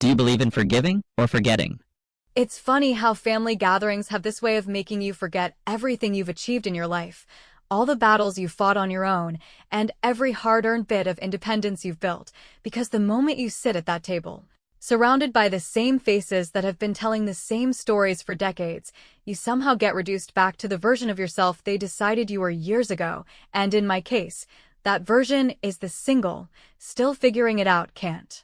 Do you believe in forgiving or forgetting? It's funny how family gatherings have this way of making you forget everything you've achieved in your life, all the battles you fought on your own, and every hard-earned bit of independence you've built, because the moment you sit at that table, surrounded by the same faces that have been telling the same stories for decades, you somehow get reduced back to the version of yourself they decided you were years ago, and in my case, that version is the single, still figuring it out, can't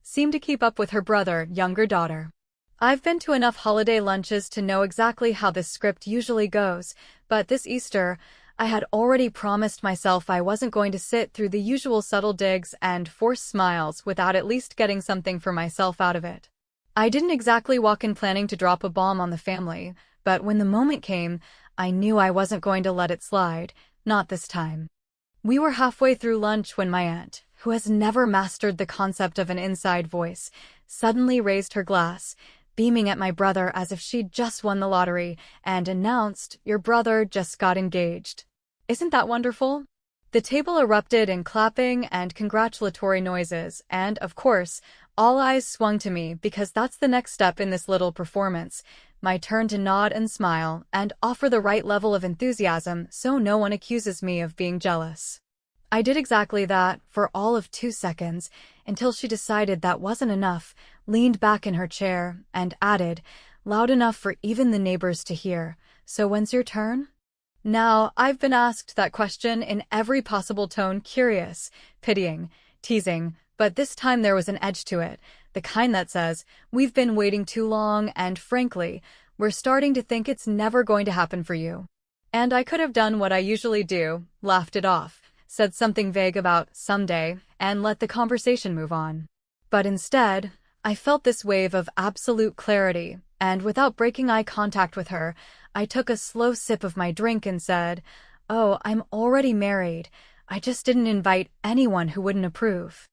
seem to keep up with her brother, younger daughter. I've been to enough holiday lunches to know exactly how this script usually goes, but this Easter, I had already promised myself I wasn't going to sit through the usual subtle digs and forced smiles without at least getting something for myself out of it. I didn't exactly walk in planning to drop a bomb on the family, but when the moment came, I knew I wasn't going to let it slide, not this time. We were halfway through lunch when my aunt, who has never mastered the concept of an inside voice, suddenly raised her glass, beaming at my brother as if she'd just won the lottery, and announced, "Your brother just got engaged." Isn't that wonderful? The table erupted in clapping and congratulatory noises, and, of course, all eyes swung to me because that's the next step in this little performance, my turn to nod and smile and offer the right level of enthusiasm so no one accuses me of being jealous. I did exactly that for all of 2 seconds, until she decided that wasn't enough, leaned back in her chair, and added, loud enough for even the neighbors to hear, "So when's your turn?" Now, I've been asked that question in every possible tone, curious, pitying, teasing, but this time there was an edge to it, the kind that says, "We've been waiting too long, and frankly, we're starting to think it's never going to happen for you." And I could have done what I usually do, laughed it off, said something vague about someday, and let the conversation move on. But instead, I felt this wave of absolute clarity, and without breaking eye contact with her, I took a slow sip of my drink and said, "Oh, I'm already married. I just didn't invite anyone who wouldn't approve."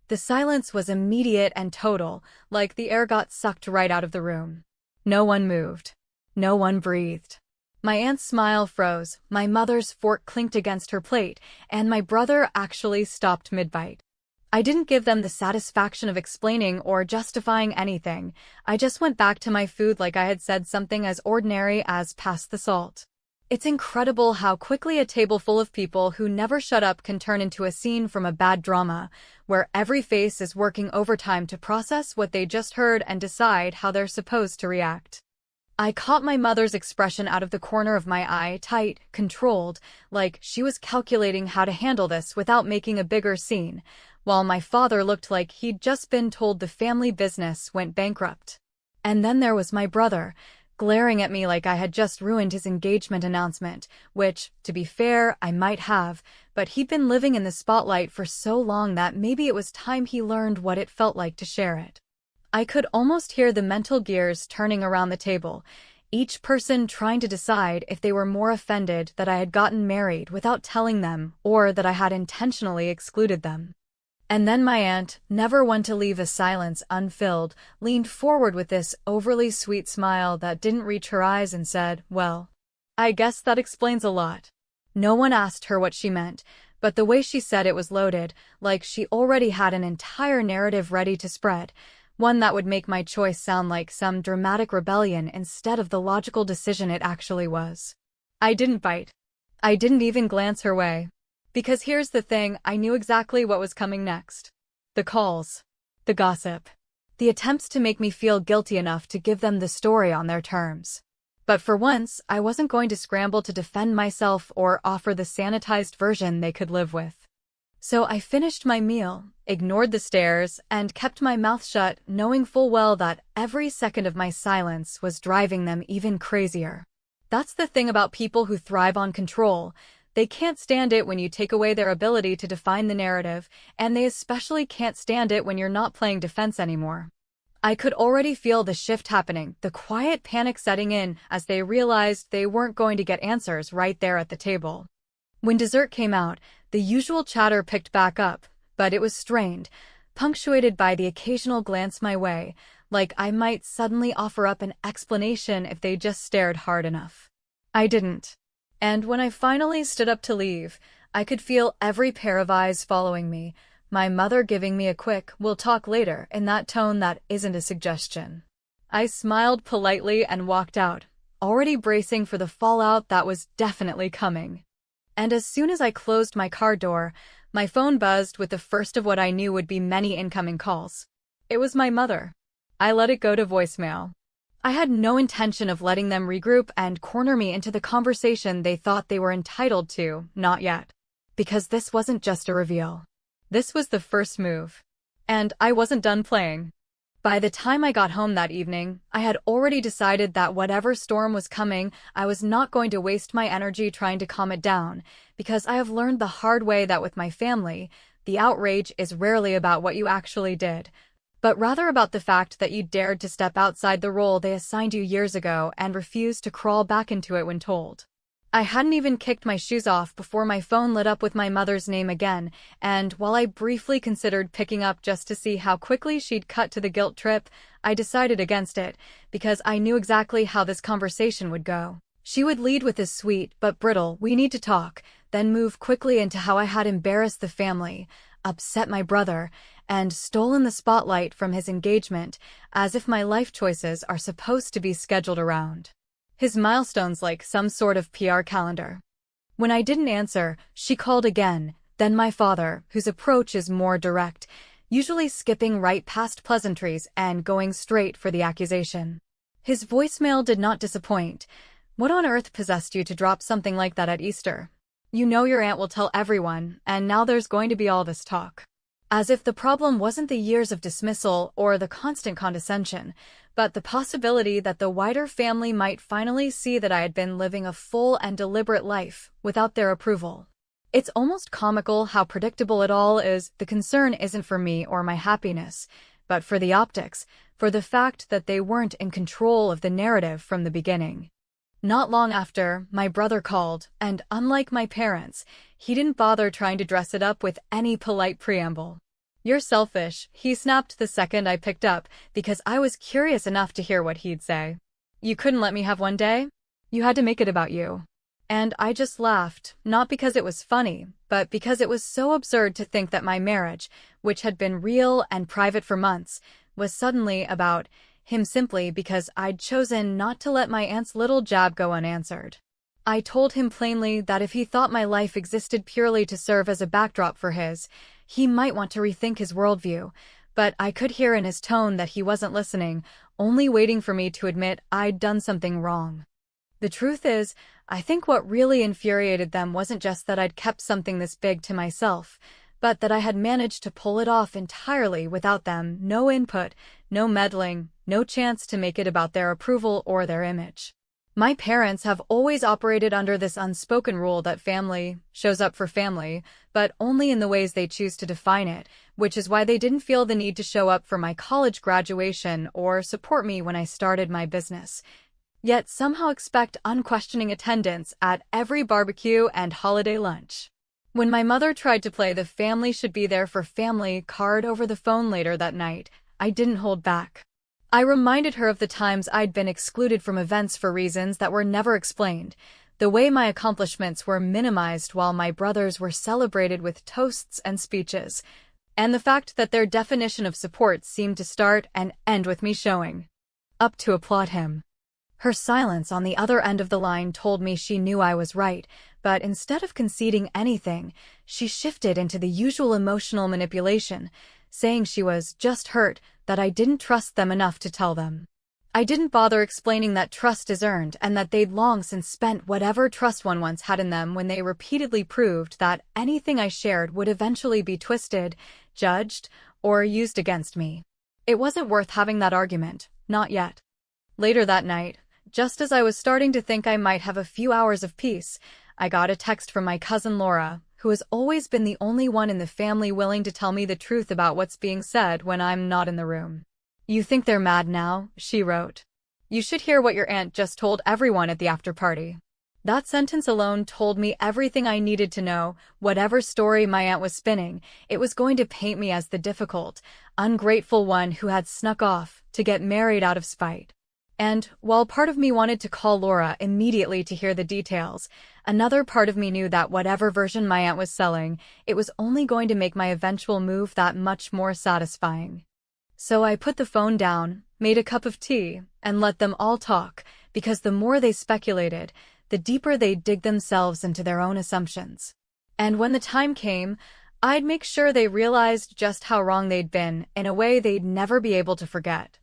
The silence was immediate and total, like the air got sucked right out of the room. No one moved. No one breathed. My aunt's smile froze, my mother's fork clinked against her plate, and my brother actually stopped mid-bite. I didn't give them the satisfaction of explaining or justifying anything. I just went back to my food like I had said something as ordinary as pass the salt. It's incredible how quickly a table full of people who never shut up can turn into a scene from a bad drama, where every face is working overtime to process what they just heard and decide how they're supposed to react. I caught my mother's expression out of the corner of my eye, tight, controlled, like she was calculating how to handle this without making a bigger scene, while my father looked like he'd just been told the family business went bankrupt. And then there was my brother, glaring at me like I had just ruined his engagement announcement, which, to be fair, I might have, but he'd been living in the spotlight for so long that maybe it was time he learned what it felt like to share it. I could almost hear the mental gears turning around the table, each person trying to decide if they were more offended that I had gotten married without telling them or that I had intentionally excluded them. And then my aunt, never one to leave a silence unfilled, leaned forward with this overly sweet smile that didn't reach her eyes and said, "Well, I guess that explains a lot." No one asked her what she meant, but the way she said it was loaded, like she already had an entire narrative ready to spread, one that would make my choice sound like some dramatic rebellion instead of the logical decision it actually was. I didn't bite. I didn't even glance her way. Because here's the thing, I knew exactly what was coming next. The calls. The gossip. The attempts to make me feel guilty enough to give them the story on their terms. But for once, I wasn't going to scramble to defend myself or offer the sanitized version they could live with. So I finished my meal, ignored the stares, and kept my mouth shut, knowing full well that every second of my silence was driving them even crazier. That's the thing about people who thrive on control. They can't stand it when you take away their ability to define the narrative, and they especially can't stand it when you're not playing defense anymore. I could already feel the shift happening, the quiet panic setting in as they realized they weren't going to get answers right there at the table. When dessert came out, the usual chatter picked back up, but it was strained, punctuated by the occasional glance my way, like I might suddenly offer up an explanation if they just stared hard enough. I didn't. And when I finally stood up to leave, I could feel every pair of eyes following me, my mother giving me a quick, "We'll talk later," in that tone that isn't a suggestion. I smiled politely and walked out, already bracing for the fallout that was definitely coming. And as soon as I closed my car door, my phone buzzed with the first of what I knew would be many incoming calls. It was my mother. I let it go to voicemail. I had no intention of letting them regroup and corner me into the conversation they thought they were entitled to, not yet. Because this wasn't just a reveal. This was the first move. And I wasn't done playing. By the time I got home that evening, I had already decided that whatever storm was coming, I was not going to waste my energy trying to calm it down, because I have learned the hard way that with my family, the outrage is rarely about what you actually did, but rather about the fact that you dared to step outside the role they assigned you years ago and refused to crawl back into it when told. I hadn't even kicked my shoes off before my phone lit up with my mother's name again, and while I briefly considered picking up just to see how quickly she'd cut to the guilt trip, I decided against it, because I knew exactly how this conversation would go. She would lead with a sweet but brittle, "We need to talk," then move quickly into how I had embarrassed the family, upset my brother, and stolen the spotlight from his engagement, as if my life choices are supposed to be scheduled around his milestones like some sort of PR calendar. When I didn't answer, she called again, then my father, whose approach is more direct, usually skipping right past pleasantries and going straight for the accusation. His voicemail did not disappoint. "What on earth possessed you to drop something like that at Easter? You know your aunt will tell everyone, and now there's going to be all this talk." As if the problem wasn't the years of dismissal or the constant condescension, but the possibility that the wider family might finally see that I had been living a full and deliberate life without their approval. It's almost comical how predictable it all is. The concern isn't for me or my happiness, but for the optics, for the fact that they weren't in control of the narrative from the beginning. Not long after, my brother called, and unlike my parents, he didn't bother trying to dress it up with any polite preamble. "You're selfish," he snapped the second I picked up, because I was curious enough to hear what he'd say. "You couldn't let me have one day? You had to make it about you." And I just laughed, not because it was funny, but because it was so absurd to think that my marriage, which had been real and private for months, was suddenly about him simply because I'd chosen not to let my aunt's little jab go unanswered. I told him plainly that if he thought my life existed purely to serve as a backdrop for his, he might want to rethink his worldview, but I could hear in his tone that he wasn't listening, only waiting for me to admit I'd done something wrong. The truth is, I think what really infuriated them wasn't just that I'd kept something this big to myself, but that I had managed to pull it off entirely without them, no input, no meddling, no chance to make it about their approval or their image. My parents have always operated under this unspoken rule that family shows up for family, but only in the ways they choose to define it, which is why they didn't feel the need to show up for my college graduation or support me when I started my business, yet somehow expect unquestioning attendance at every barbecue and holiday lunch. When my mother tried to play the "family should be there for family" card over the phone later that night, I didn't hold back. I reminded her of the times I'd been excluded from events for reasons that were never explained, the way my accomplishments were minimized while my brothers were celebrated with toasts and speeches, and the fact that their definition of support seemed to start and end with me showing up to applaud him. Her silence on the other end of the line told me she knew I was right, but instead of conceding anything, she shifted into the usual emotional manipulation, saying she was just hurt that I didn't trust them enough to tell them. I didn't bother explaining that trust is earned and that they'd long since spent whatever trust one once had in them when they repeatedly proved that anything I shared would eventually be twisted, judged, or used against me. It wasn't worth having that argument, not yet. Later that night, just as I was starting to think I might have a few hours of peace, I got a text from my cousin Laura, who has always been the only one in the family willing to tell me the truth about what's being said when I'm not in the room. "You think they're mad now?" she wrote. "You should hear what your aunt just told everyone at the after-party." That sentence alone told me everything I needed to know. Whatever story my aunt was spinning, it was going to paint me as the difficult, ungrateful one who had snuck off to get married out of spite. And while part of me wanted to call Laura immediately to hear the details, another part of me knew that whatever version my aunt was selling, it was only going to make my eventual move that much more satisfying. So I put the phone down, made a cup of tea, and let them all talk, because the more they speculated, the deeper they'd dig themselves into their own assumptions. And when the time came, I'd make sure they realized just how wrong they'd been in a way they'd never be able to forget.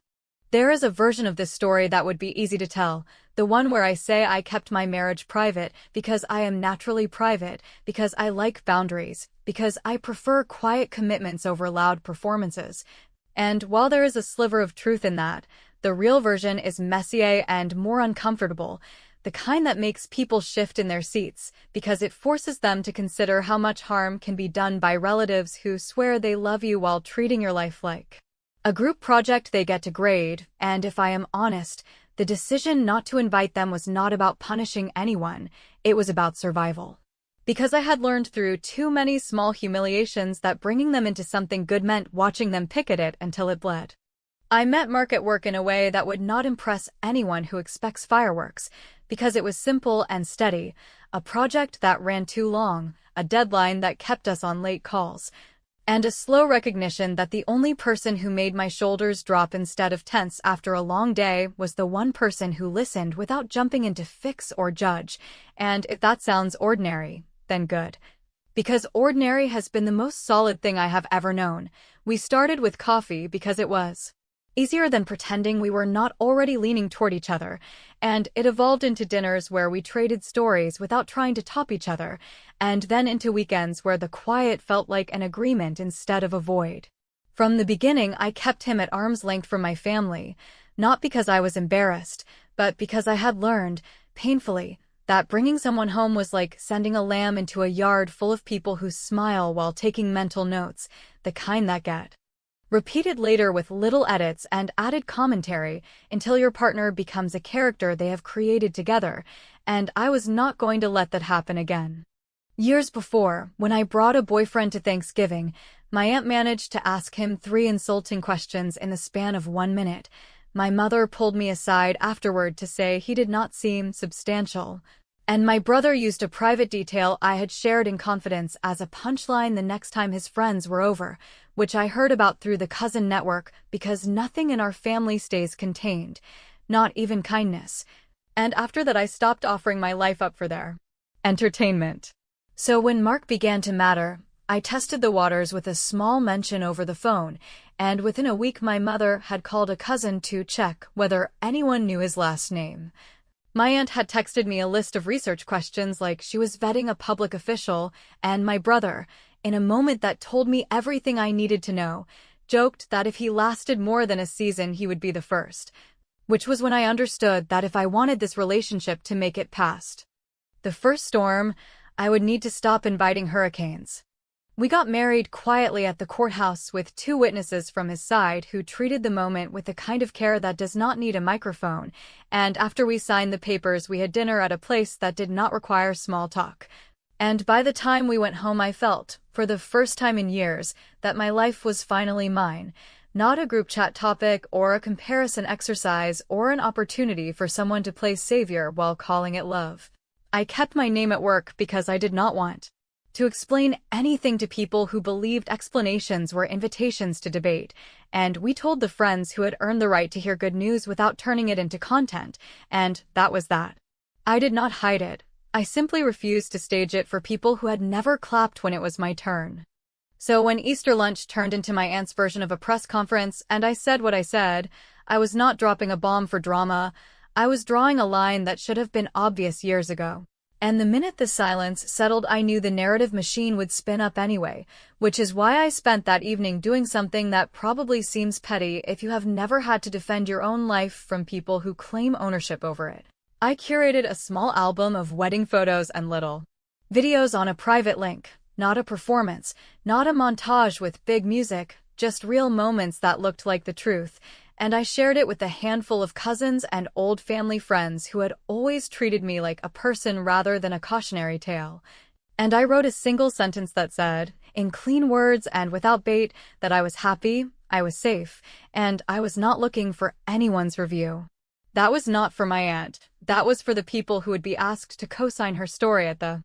There is a version of this story that would be easy to tell, the one where I say I kept my marriage private because I am naturally private, because I like boundaries, because I prefer quiet commitments over loud performances. And while there is a sliver of truth in that, the real version is messier and more uncomfortable, the kind that makes people shift in their seats, because it forces them to consider how much harm can be done by relatives who swear they love you while treating your life like a group project they get to grade. And if I am honest, the decision not to invite them was not about punishing anyone, it was about survival. Because I had learned through too many small humiliations that bringing them into something good meant watching them pick at it until it bled. I met Mark at work in a way that would not impress anyone who expects fireworks, because it was simple and steady, a project that ran too long, a deadline that kept us on late calls, and a slow recognition that the only person who made my shoulders drop instead of tense after a long day was the one person who listened without jumping in to fix or judge. And if that sounds ordinary, then good. Because ordinary has been the most solid thing I have ever known. We started with coffee because it was easier than pretending we were not already leaning toward each other, and it evolved into dinners where we traded stories without trying to top each other, and then into weekends where the quiet felt like an agreement instead of a void. From the beginning, I kept him at arm's length from my family, not because I was embarrassed, but because I had learned, painfully, that bringing someone home was like sending a lamb into a yard full of people who smile while taking mental notes, the kind that get repeated later with little edits and added commentary until your partner becomes a character they have created together, and I was not going to let that happen again. Years before, when I brought a boyfriend to Thanksgiving, my aunt managed to ask him 3 insulting questions in the span of 1 minute. My mother pulled me aside afterward to say he did not seem substantial, and my brother used a private detail I had shared in confidence as a punchline the next time his friends were over, which I heard about through the cousin network because nothing in our family stays contained, not even kindness. And after that I stopped offering my life up for their entertainment. So when Mark began to matter, I tested the waters with a small mention over the phone, and within a week my mother had called a cousin to check whether anyone knew his last name. My aunt had texted me a list of research questions like she was vetting a public official, and my brother, in a moment that told me everything I needed to know, joked that if he lasted more than a season he would be the first, which was when I understood that if I wanted this relationship to make it past the first storm, I would need to stop inviting hurricanes. We got married quietly at the courthouse with 2 witnesses from his side who treated the moment with the kind of care that does not need a microphone, and after we signed the papers we had dinner at a place that did not require small talk. And by the time we went home I felt, for the first time in years, that my life was finally mine, not a group chat topic or a comparison exercise or an opportunity for someone to play savior while calling it love. I kept my name at work because I did not want to explain anything to people who believed explanations were invitations to debate, and we told the friends who had earned the right to hear good news without turning it into content, and that was that. I did not hide it. I simply refused to stage it for people who had never clapped when it was my turn. So when Easter lunch turned into my aunt's version of a press conference and I said what I said, I was not dropping a bomb for drama, I was drawing a line that should have been obvious years ago. And the minute the silence settled I knew the narrative machine would spin up anyway, which is why I spent that evening doing something that probably seems petty if you have never had to defend your own life from people who claim ownership over it. I curated a small album of wedding photos and little videos on a private link, not a performance, not a montage with big music, just real moments that looked like the truth, and I shared it with a handful of cousins and old family friends who had always treated me like a person rather than a cautionary tale. And I wrote a single sentence that said, in clean words and without bait, that I was happy, I was safe, and I was not looking for anyone's review. That was not for my aunt. That was for the people who would be asked to co-sign her story at the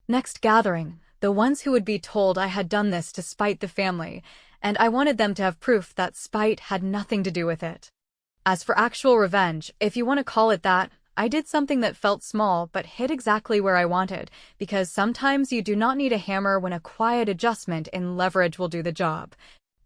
next gathering, the ones who would be told I had done this to spite the family, and I wanted them to have proof that spite had nothing to do with it. As for actual revenge, if you want to call it that, I did something that felt small but hit exactly where I wanted, because sometimes you do not need a hammer when a quiet adjustment in leverage will do the job.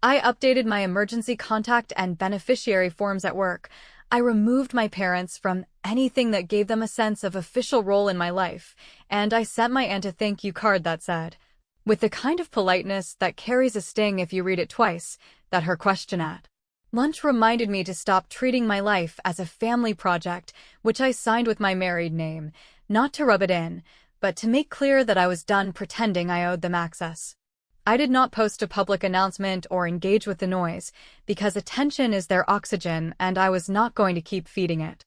I updated my emergency contact and beneficiary forms at work. I removed my parents from anything that gave them a sense of official role in my life, and I sent my aunt a thank you card that said, with the kind of politeness that carries a sting if you read it twice, that her question at lunch reminded me to stop treating my life as a family project, which I signed with my married name, not to rub it in, but to make clear that I was done pretending I owed them access. I did not post a public announcement or engage with the noise, because attention is their oxygen and I was not going to keep feeding it.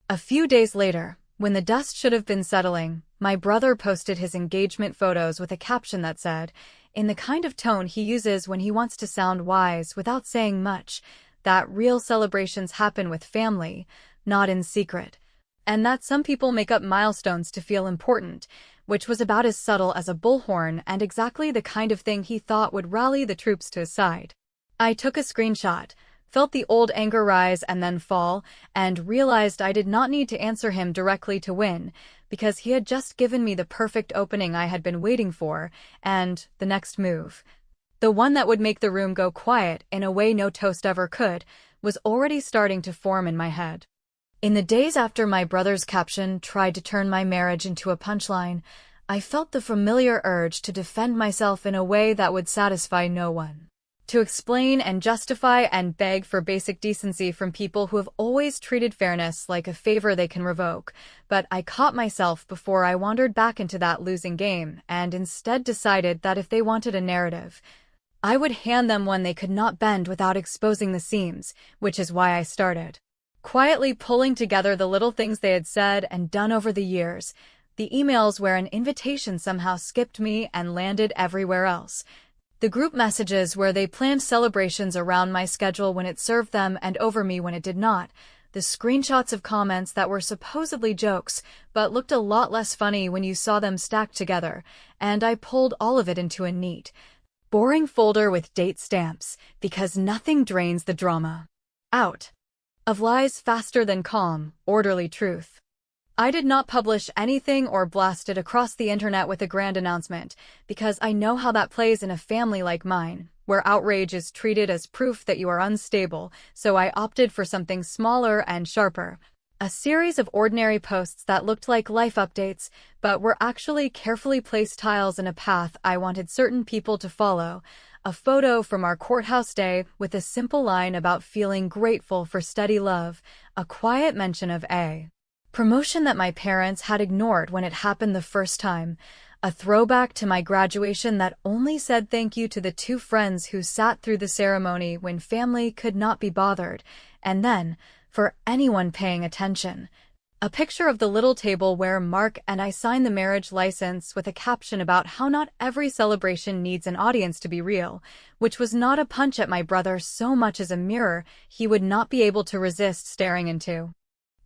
A few days later, when the dust should have been settling, my brother posted his engagement photos with a caption that said, in the kind of tone he uses when he wants to sound wise without saying much, that real celebrations happen with family, not in secret, and that some people make up milestones to feel important, which was about as subtle as a bullhorn and exactly the kind of thing he thought would rally the troops to his side. I took a screenshot, felt the old anger rise and then fall, and realized I did not need to answer him directly to win, because he had just given me the perfect opening I had been waiting for, and the next move, the one that would make the room go quiet in a way no toast ever could, was already starting to form in my head. In the days after my brother's caption tried to turn my marriage into a punchline, I felt the familiar urge to defend myself in a way that would satisfy no one. To explain and justify and beg for basic decency from people who have always treated fairness like a favor they can revoke, but I caught myself before I wandered back into that losing game and instead decided that if they wanted a narrative, I would hand them one they could not bend without exposing the seams, which is why I started quietly pulling together the little things they had said and done over the years, the emails where an invitation somehow skipped me and landed everywhere else, the group messages where they planned celebrations around my schedule when it served them and over me when it did not, the screenshots of comments that were supposedly jokes but looked a lot less funny when you saw them stacked together, and I pulled all of it into a neat, boring folder with date stamps, because nothing drains the drama out of lies faster than calm, orderly truth. I did not publish anything or blast it across the internet with a grand announcement, because I know how that plays in a family like mine, where outrage is treated as proof that you are unstable, so I opted for something smaller and sharper. A series of ordinary posts that looked like life updates, but were actually carefully placed tiles in a path I wanted certain people to follow. A photo from our courthouse day with a simple line about feeling grateful for steady love, a quiet mention of a promotion that my parents had ignored when it happened the first time, a throwback to my graduation that only said thank you to the two friends who sat through the ceremony when family could not be bothered, and then, for anyone paying attention, a picture of the little table where Mark and I signed the marriage license with a caption about how not every celebration needs an audience to be real, which was not a punch at my brother so much as a mirror he would not be able to resist staring into.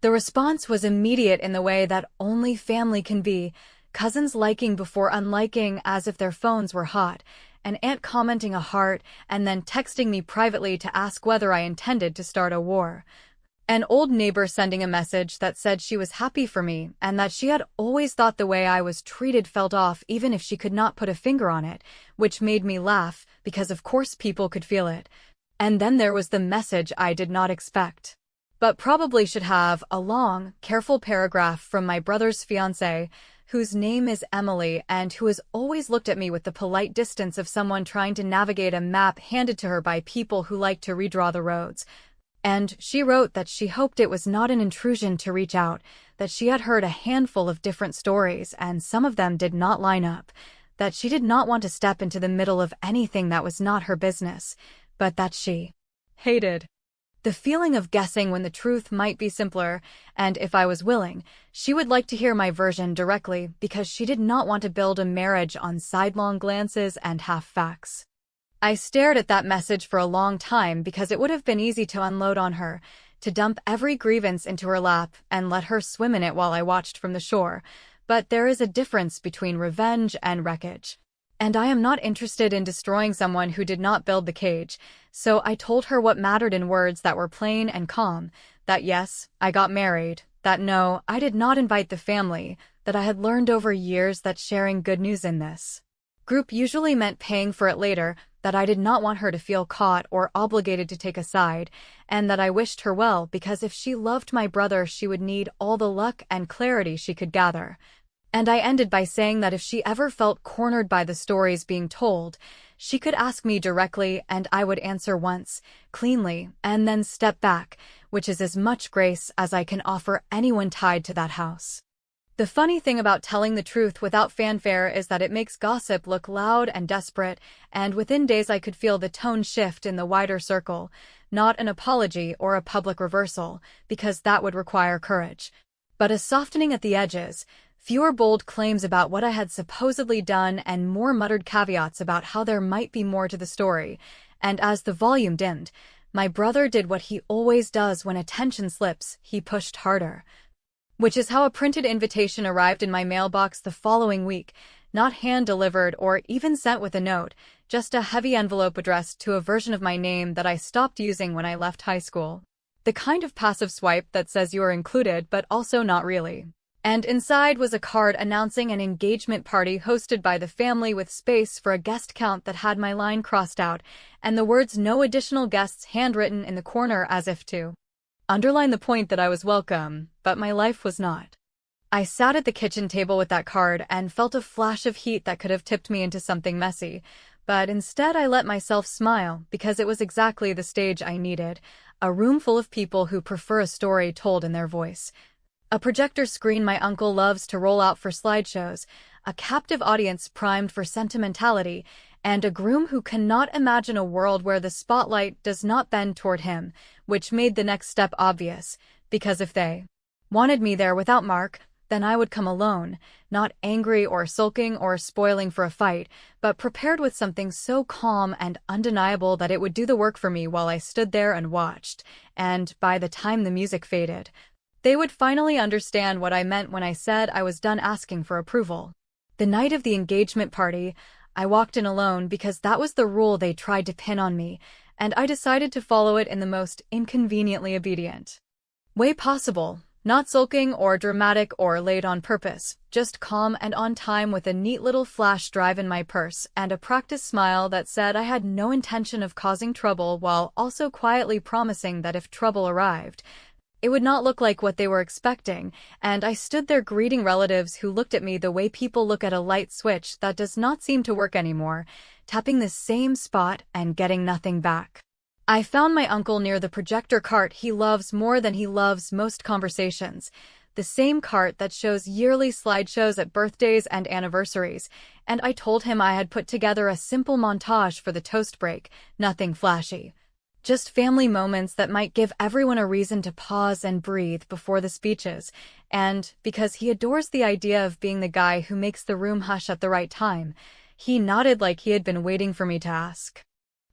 The response was immediate in the way that only family can be, cousins liking before unliking as if their phones were hot, an aunt commenting a heart and then texting me privately to ask whether I intended to start a war. An old neighbor sending a message that said she was happy for me and that she had always thought the way I was treated felt off even if she could not put a finger on it, which made me laugh because of course people could feel it. And then there was the message I did not expect, but probably should have, a long, careful paragraph from my brother's fiancée, whose name is Emily and who has always looked at me with the polite distance of someone trying to navigate a map handed to her by people who like to redraw the roads. And she wrote that she hoped it was not an intrusion to reach out, that she had heard a handful of different stories and some of them did not line up, that she did not want to step into the middle of anything that was not her business, but that she hated the feeling of guessing when the truth might be simpler, and if I was willing, she would like to hear my version directly because she did not want to build a marriage on sidelong glances and half-facts. I stared at that message for a long time because it would have been easy to unload on her, to dump every grievance into her lap and let her swim in it while I watched from the shore. But there is a difference between revenge and wreckage. And I am not interested in destroying someone who did not build the cage, so I told her what mattered in words that were plain and calm, that yes, I got married, that no, I did not invite the family, that I had learned over years that sharing good news in this group usually meant paying for it later, that I did not want her to feel caught or obligated to take a side, and that I wished her well because if she loved my brother she would need all the luck and clarity she could gather. And I ended by saying that if she ever felt cornered by the stories being told, she could ask me directly and I would answer once, cleanly, and then step back, which is as much grace as I can offer anyone tied to that house. The funny thing about telling the truth without fanfare is that it makes gossip look loud and desperate, and within days I could feel the tone shift in the wider circle, not an apology or a public reversal, because that would require courage, but a softening at the edges, fewer bold claims about what I had supposedly done and more muttered caveats about how there might be more to the story. And as the volume dimmed, my brother did what he always does when attention slips, he pushed harder. Which is how a printed invitation arrived in my mailbox the following week, not hand-delivered or even sent with a note, just a heavy envelope addressed to a version of my name that I stopped using when I left high school. The kind of passive swipe that says you are included but also not really. And inside was a card announcing an engagement party hosted by the family with space for a guest count that had my line crossed out, and the words "no additional guests" handwritten in the corner as if to underline the point that I was welcome, but my life was not. I sat at the kitchen table with that card and felt a flash of heat that could have tipped me into something messy, but instead I let myself smile because it was exactly the stage I needed, a room full of people who prefer a story told in their voice. A projector screen my uncle loves to roll out for slideshows, a captive audience primed for sentimentality, and a groom who cannot imagine a world where the spotlight does not bend toward him, which made the next step obvious, because if they wanted me there without Mark, then I would come alone, not angry or sulking or spoiling for a fight, but prepared with something so calm and undeniable that it would do the work for me while I stood there and watched, and by the time the music faded, they would finally understand what I meant when I said I was done asking for approval. The night of the engagement party, I walked in alone because that was the rule they tried to pin on me, and I decided to follow it in the most inconveniently obedient way possible, not sulking or dramatic or late on purpose, just calm and on time with a neat little flash drive in my purse and a practice smile that said I had no intention of causing trouble while also quietly promising that if trouble arrived, it would not look like what they were expecting, and I stood there greeting relatives who looked at me the way people look at a light switch that does not seem to work anymore, tapping the same spot and getting nothing back. I found my uncle near the projector cart he loves more than he loves most conversations, the same cart that shows yearly slideshows at birthdays and anniversaries, and I told him I had put together a simple montage for the toast break, nothing flashy. Just family moments that might give everyone a reason to pause and breathe before the speeches, and because he adores the idea of being the guy who makes the room hush at the right time, he nodded like he had been waiting for me to ask.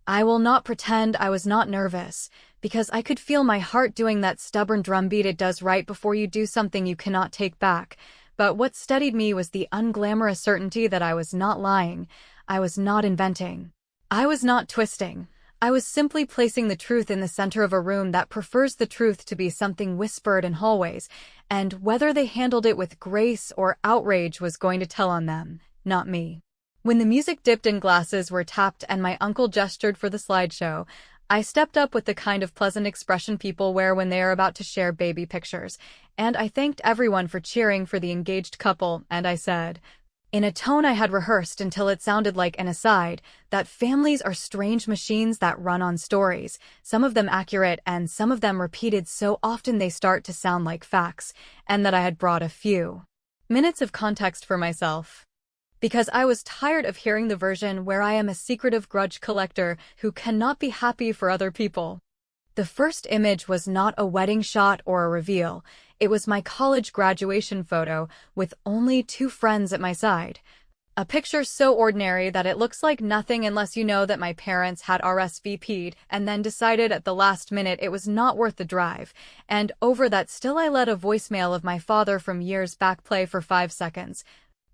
I will not pretend I was not nervous, because I could feel my heart doing that stubborn drumbeat it does right before you do something you cannot take back, but what steadied me was the unglamorous certainty that I was not lying, I was not inventing, I was not twisting. I was simply placing the truth in the center of a room that prefers the truth to be something whispered in hallways, and whether they handled it with grace or outrage was going to tell on them, not me. When the music dipped and glasses were tapped and my uncle gestured for the slideshow, I stepped up with the kind of pleasant expression people wear when they are about to share baby pictures, and I thanked everyone for cheering for the engaged couple, and I said, in a tone I had rehearsed until it sounded like an aside, that families are strange machines that run on stories, some of them accurate and some of them repeated so often they start to sound like facts, and that I had brought a few minutes of context for myself. Because I was tired of hearing the version where I am a secretive grudge collector who cannot be happy for other people. The first image was not a wedding shot or a reveal. It was my college graduation photo with only 2 friends at my side. A picture so ordinary that it looks like nothing unless you know that my parents had RSVP'd and then decided at the last minute it was not worth the drive. And over that still I let a voicemail of my father from years back play for 5 seconds.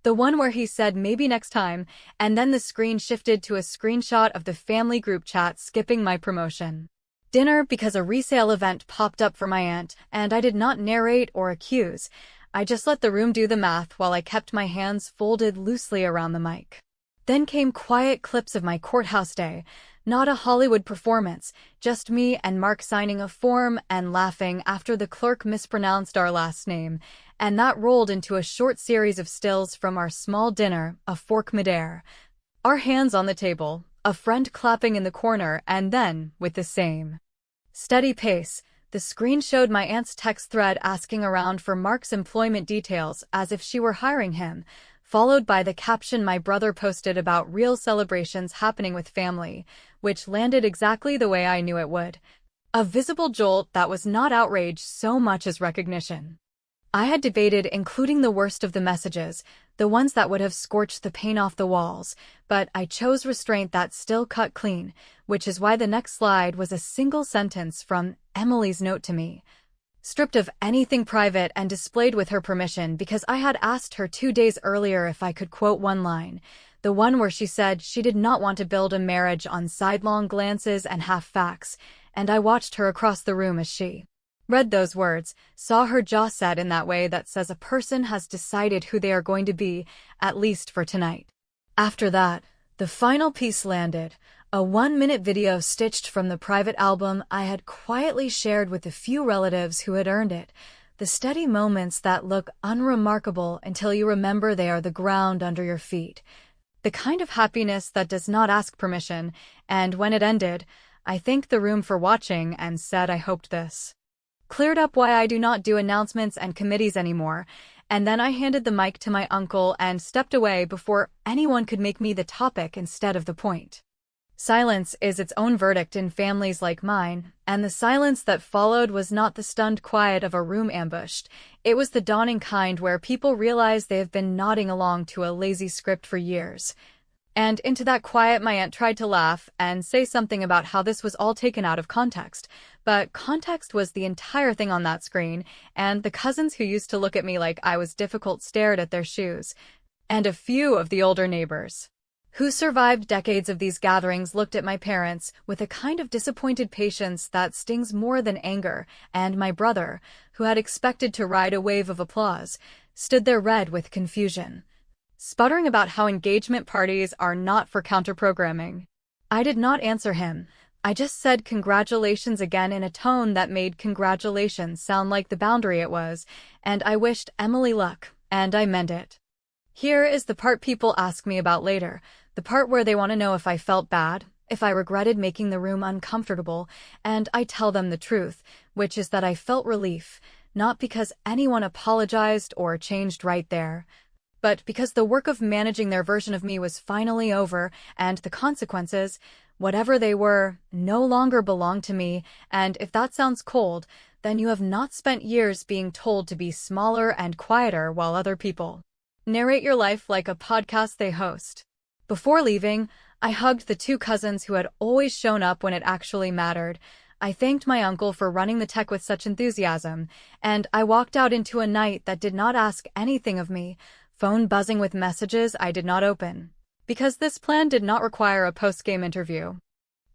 The one where he said maybe next time, and then the screen shifted to a screenshot of the family group chat skipping my promotion. Dinner because a resale event popped up for my aunt, and I did not narrate or accuse. I just let the room do the math while I kept my hands folded loosely around the mic. Then came quiet clips of my courthouse day, not a Hollywood performance, just me and Mark signing a form and laughing after the clerk mispronounced our last name, and that rolled into a short series of stills from our small dinner, a fork midair. Our hands on the table, a friend clapping in the corner, and then, with the same steady pace, the screen showed my aunt's text thread asking around for Mark's employment details as if she were hiring him, followed by the caption my brother posted about real celebrations happening with family, which landed exactly the way I knew it would. A visible jolt that was not outrage so much as recognition. I had debated including the worst of the messages, the ones that would have scorched the paint off the walls, but I chose restraint that still cut clean, which is why the next slide was a single sentence from Emily's note to me, stripped of anything private and displayed with her permission because I had asked her 2 days earlier if I could quote one line, the one where she said she did not want to build a marriage on sidelong glances and half facts, and I watched her across the room as she read those words, saw her jaw set in that way that says a person has decided who they are going to be, at least for tonight. After that, the final piece landed, a 1-minute video stitched from the private album I had quietly shared with the few relatives who had earned it, the steady moments that look unremarkable until you remember they are the ground under your feet. The kind of happiness that does not ask permission, and when it ended, I thanked the room for watching and said I hoped this cleared up why I do not do announcements and committees anymore, and then I handed the mic to my uncle and stepped away before anyone could make me the topic instead of the point. Silence is its own verdict in families like mine, and the silence that followed was not the stunned quiet of a room ambushed. It was the dawning kind where people realize they have been nodding along to a lazy script for years. And into that quiet my aunt tried to laugh and say something about how this was all taken out of context. But context was the entire thing on that screen, and the cousins who used to look at me like I was difficult stared at their shoes. And a few of the older neighbors who survived decades of these gatherings looked at my parents with a kind of disappointed patience that stings more than anger, and my brother, who had expected to ride a wave of applause, stood there red with confusion, sputtering about how engagement parties are not for counter-programming. I did not answer him. I just said congratulations again in a tone that made congratulations sound like the boundary it was, and I wished Emily luck, and I meant it. Here is the part people ask me about later, the part where they want to know if I felt bad, if I regretted making the room uncomfortable, and I tell them the truth, which is that I felt relief, not because anyone apologized or changed right there, but because the work of managing their version of me was finally over, and the consequences, whatever they were, no longer belonged to me, and if that sounds cold, then you have not spent years being told to be smaller and quieter while other people narrate your life like a podcast they host. Before leaving, I hugged the 2 cousins who had always shown up when it actually mattered. I thanked my uncle for running the tech with such enthusiasm, and I walked out into a night that did not ask anything of me, phone buzzing with messages I did not open, because this plan did not require a post-game interview.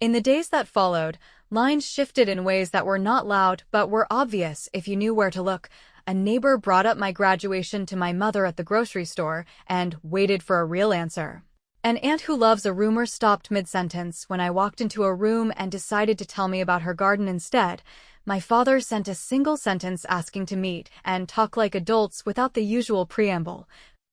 In the days that followed, lines shifted in ways that were not loud but were obvious if you knew where to look. A neighbor brought up my graduation to my mother at the grocery store and waited for a real answer. An aunt who loves a rumor stopped mid-sentence when I walked into a room and decided to tell me about her garden instead. My father sent a single sentence asking to meet and talk like adults without the usual preamble.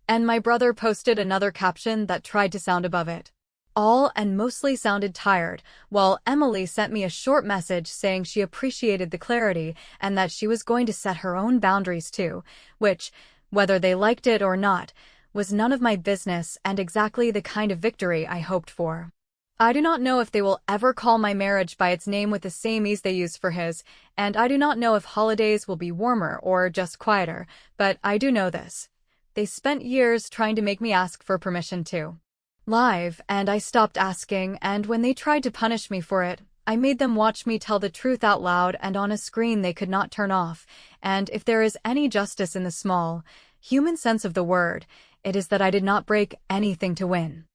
And my brother posted another caption that tried to sound above it all and mostly sounded tired, while Emily sent me a short message saying she appreciated the clarity and that she was going to set her own boundaries too, which, whether they liked it or not, was none of my business and exactly the kind of victory I hoped for. I do not know if they will ever call my marriage by its name with the same ease they used for his, and I do not know if holidays will be warmer or just quieter, but I do know this. They spent years trying to make me ask for permission to live, and I stopped asking, and when they tried to punish me for it, I made them watch me tell the truth out loud and on a screen they could not turn off. And if there is any justice in the small, human sense of the word, it is that I did not break anything to win.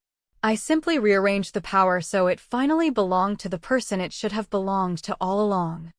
I simply rearranged the power so it finally belonged to the person it should have belonged to all along.